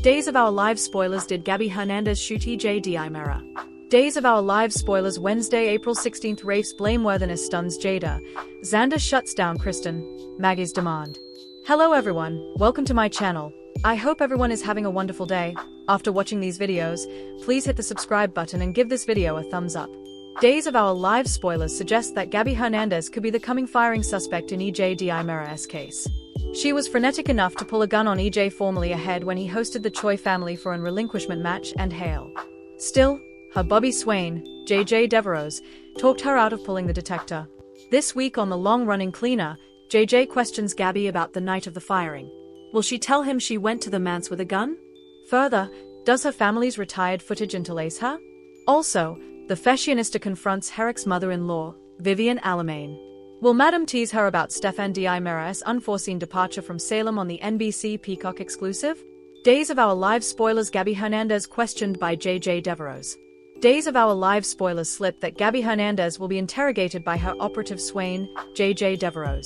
Days of Our Lives spoilers. Did Gabi Hernandez shoot EJ Mirror? Days of Our Lives spoilers. Wednesday, April 16th. Rafe's blameworthiness stuns Jada. Xander shuts down Kristen. Maggie's demand. Hello everyone, welcome to my channel. I hope everyone is having a wonderful day. After watching these videos, please hit the subscribe button and give this video a thumbs up. Days of Our Lives spoilers suggest that Gabi Hernandez could be the coming firing suspect in EJ Mirror's case. She was frenetic enough to pull a gun on EJ formally ahead when he hosted the Choi family for an relinquishment match and hail. Still, her Bobby Swain, JJ Devereaux, talked her out of pulling the detector. This week on the long-running Cleaner, JJ questions Gabi about the night of the firing. Will she tell him she went to the manse with a gun? Further, does her family's retired footage interlace her? Also, the fashionista confronts Herrick's mother-in-law, Vivian Alamain. Will Madam tease her about Stefan Mirror's unforeseen departure from Salem on the NBC Peacock exclusive? Days of Our Lives spoilers. Gabi Hernandez questioned by JJ Devereaux. Days of Our Lives spoilers slip that Gabi Hernandez will be interrogated by her operative Swain, JJ Devereaux.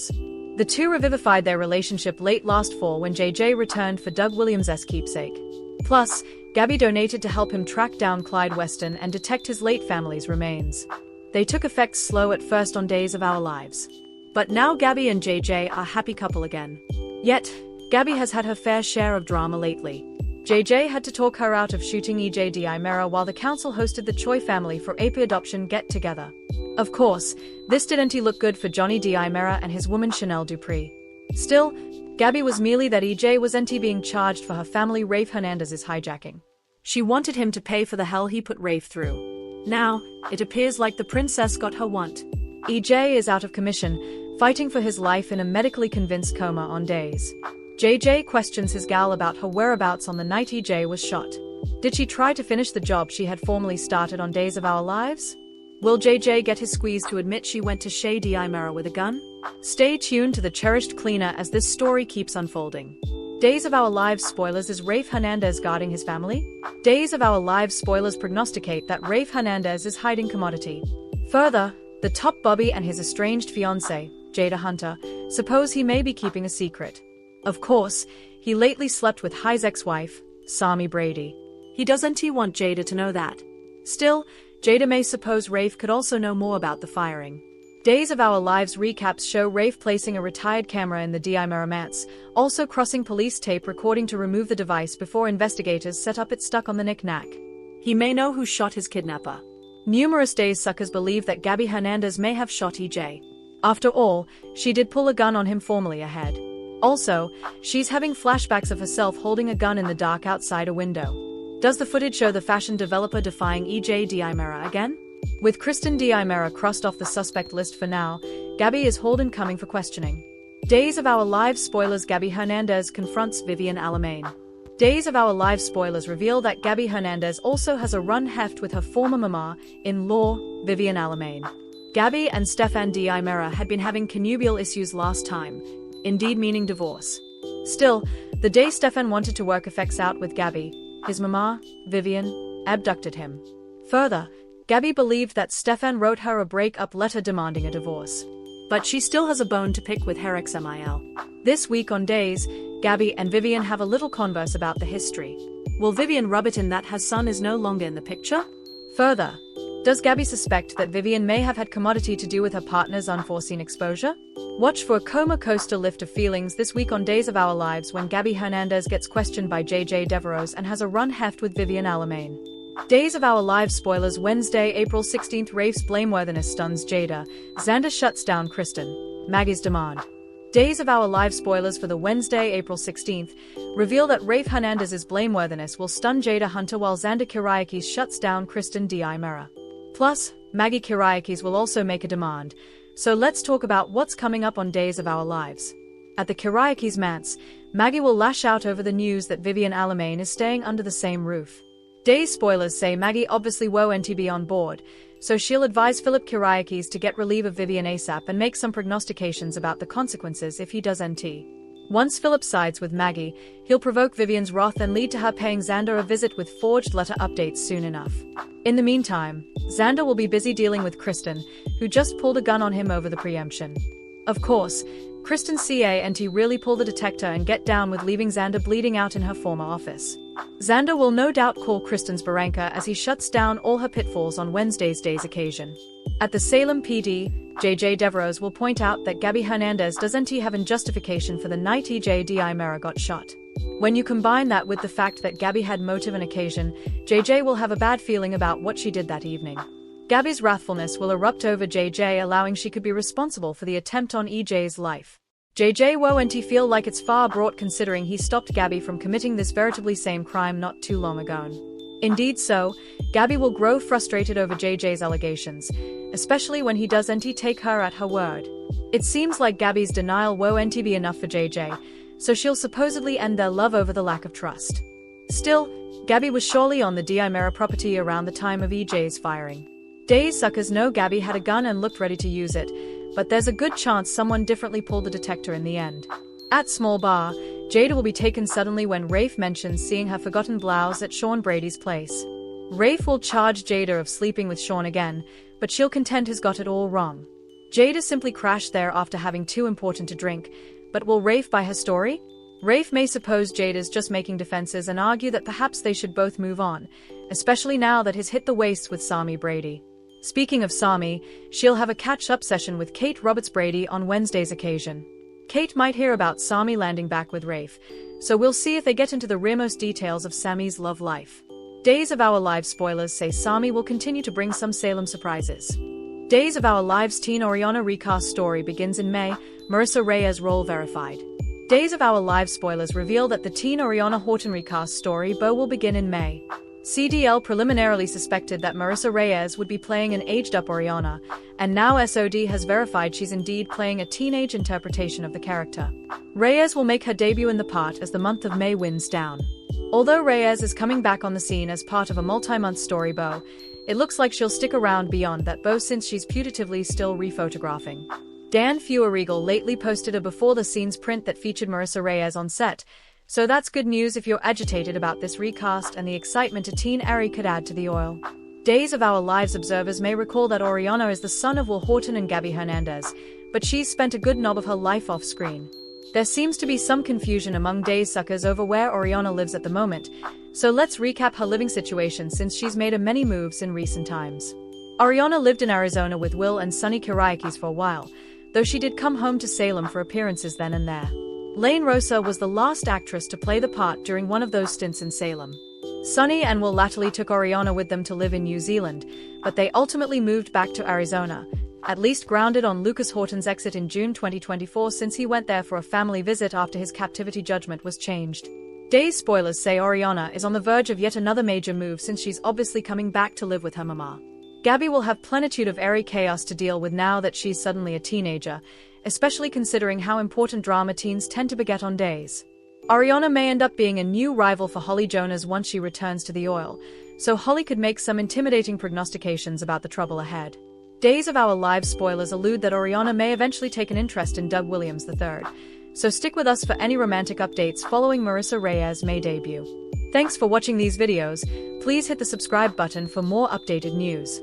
The two revivified their relationship late last fall when JJ returned for Doug Williams' keepsake. Plus, Gabi donated to help him track down Clyde Weston and detect his late family's remains. They took effect slow at first on Days of Our Lives. But now Gabi and JJ are a happy couple again. Yet, Gabi has had her fair share of drama lately. JJ had to talk her out of shooting EJ Mirror while the council hosted the Choi family for AP adoption get-together. Of course, this didn't look good for Johnny Mirror and his woman Chanel Dupree. Still, Gabi was merely that EJ wasn't being charged for her family Rafe Hernandez's hijacking. She wanted him to pay for the hell he put Rafe through. Now, it appears like the princess got her want. EJ is out of commission, fighting for his life in a medically convinced coma on Days. JJ questions his gal about her whereabouts on the night EJ was shot. Did she try to finish the job she had formerly started on Days of Our Lives? Will JJ get his squeeze to admit she went to Shea Mirror with a gun? Stay tuned to the cherished Cleaner as this story keeps unfolding. Days of Our Lives spoilers. Is Rafe Hernandez guarding his family? Days of Our Lives spoilers prognosticate that Rafe Hernandez is hiding commodity. Further, the top Bobby and his estranged fiancée, Jada Hunter, suppose he may be keeping a secret. Of course, he lately slept with High's ex-wife, Sami Brady. He doesn't want Jada to know that. Still, Jada may suppose Rafe could also know more about the firing. Days of Our Lives recaps show Rafe placing a retired camera in the Mirror manse, also crossing police tape recording to remove the device before investigators set up it stuck on the knick-knack. He may know who shot his kidnapper. Numerous Days suckers believe that Gabi Hernandez may have shot EJ. After all, she did pull a gun on him formally ahead. Also, she's having flashbacks of herself holding a gun in the dark outside a window. Does the footage show the fashion developer defying EJ Mirror again? With Kristen Mirror crossed off the suspect list for now, Gabi is hauled in coming for questioning. Days of Our Lives spoilers. Gabi Hernandez confronts Vivian Alamain. Days of Our Lives spoilers reveal that Gabi Hernandez also has a run heft with her former mama-in-law, Vivian Alamain. Gabi and Stefan Mirror had been having connubial issues last time, indeed meaning divorce. Still, the day Stefan wanted to work effects out with Gabi, his mama, Vivian, abducted him. Further, Gabi believed that Stefan wrote her a break-up letter demanding a divorce. But she still has a bone to pick with Herrick's MIL. This week on Days, Gabi and Vivian have a little converse about the history. Will Vivian rub it in that her son is no longer in the picture? Further, does Gabi suspect that Vivian may have had commodity to do with her partner's unforeseen exposure? Watch for a coma coaster lift of feelings this week on Days of Our Lives when Gabi Hernandez gets questioned by JJ Devereaux and has a run heft with Vivian Alamain. Days of Our Lives spoilers. Wednesday, April 16th. Rafe's blameworthiness stuns Jada. Xander shuts down Kristen. Maggie's demand. Days of Our Lives spoilers for the Wednesday, April 16th, reveal that Rafe Hernandez's blameworthiness will stun Jada Hunter while Xander Kyriakis shuts down Kristen Mirror. Plus, Maggie Kyriakis will also make a demand. So let's talk about what's coming up on Days of Our Lives. At the Kyriakis manse, Maggie will lash out over the news that Vivian Alamain is staying under the same roof. Days spoilers say Maggie obviously won't be on board, so she'll advise Philip Kyriakis to get relief of Vivian ASAP and make some prognostications about the consequences if he doesn't. Once Philip sides with Maggie, he'll provoke Vivian's wrath and lead to her paying Xander a visit with forged letter updates soon enough. In the meantime, Xander will be busy dealing with Kristen, who just pulled a gun on him over the preemption. Of course, Kristen can't really pull the detector and get down with leaving Xander bleeding out in her former office. Xander will no doubt call Kristen's Baranka as he shuts down all her pitfalls on Wednesday's occasion. At the Salem PD, JJ Devereaux will point out that Gabi Hernandez doesn't have in justification for the night EJ Mera got shot. When you combine that with the fact that Gabi had motive and occasion, JJ will have a bad feeling about what she did that evening. Gabi's wrathfulness will erupt over JJ, allowing she could be responsible for the attempt on EJ's life. JJ won't feel like it's far brought considering he stopped Gabi from committing this veritably same crime not too long ago. Indeed so, Gabi will grow frustrated over JJ's allegations, especially when he doesn't take her at her word. It seems like Gabi's denial won't be enough for JJ, so she'll supposedly end their love over the lack of trust. Still, Gabi was surely on the Mera property around the time of EJ's firing. Days suckers know Gabi had a gun and looked ready to use it, but there's a good chance someone differently pulled the detector in the end. At Small Bar, Jada will be taken suddenly when Rafe mentions seeing her forgotten blouse at Sean Brady's place. Rafe will charge Jada of sleeping with Sean again, but she'll contend he's got it all wrong. Jada simply crashed there after having too important to drink, but will Rafe buy her story? Rafe may suppose Jada's just making defenses and argue that perhaps they should both move on, especially now that he's hit the waist with Sami Brady. Speaking of Sami, she'll have a catch-up session with Kate Roberts Brady on Wednesday's occasion. Kate might hear about Sami landing back with Rafe, so we'll see if they get into the rearmost details of Sami's love life. Days of Our Lives spoilers say Sami will continue to bring some Salem surprises. Days of Our Lives teen Oriana recast story begins in May, Marissa Reyes role verified. Days of Our Lives spoilers reveal that the teen Oriana Horton recast story will begin in May. CDL preliminarily suspected that Marissa Reyes would be playing an aged-up Oriana, and now SOD has verified she's indeed playing a teenage interpretation of the character. Reyes will make her debut in the part as the month of May winds down. Although Reyes is coming back on the scene as part of a multi-month story it looks like she'll stick around beyond that since she's putatively still rephotographing. Dan Feuerriegel lately posted a before-the-scenes print that featured Marissa Reyes on set, so that's good news if you're agitated about this recast and the excitement a teen Ari could add to the oil. Days of Our Lives observers may recall that Oriana is the son of Will Horton and Gabi Hernandez, but she's spent a good knob of her life off-screen. There seems to be some confusion among Days suckers over where Oriana lives at the moment, so let's recap her living situation since she's made many moves in recent times. Oriana lived in Arizona with Will and Sonny Kiriakis for a while, though she did come home to Salem for appearances then and there. Lane Rosa was the last actress to play the part during one of those stints in Salem. Sonny and Will latterly took Oriana with them to live in New Zealand, but they ultimately moved back to Arizona, at least grounded on Lucas Horton's exit in June 2024 since he went there for a family visit after his captivity judgment was changed. Days spoilers say Oriana is on the verge of yet another major move since she's obviously coming back to live with her mama. Gabi will have plenitude of airy chaos to deal with now that she's suddenly a teenager, especially considering how important drama teens tend to beget on Days. Oriana may end up being a new rival for Holly Jonas once she returns to the oil, so Holly could make some intimidating prognostications about the trouble ahead. Days of Our Lives spoilers allude that Oriana may eventually take an interest in Doug Williams III, so stick with us for any romantic updates following Marissa Reyes' May debut. Thanks for watching these videos. Please hit the subscribe button for more updated news.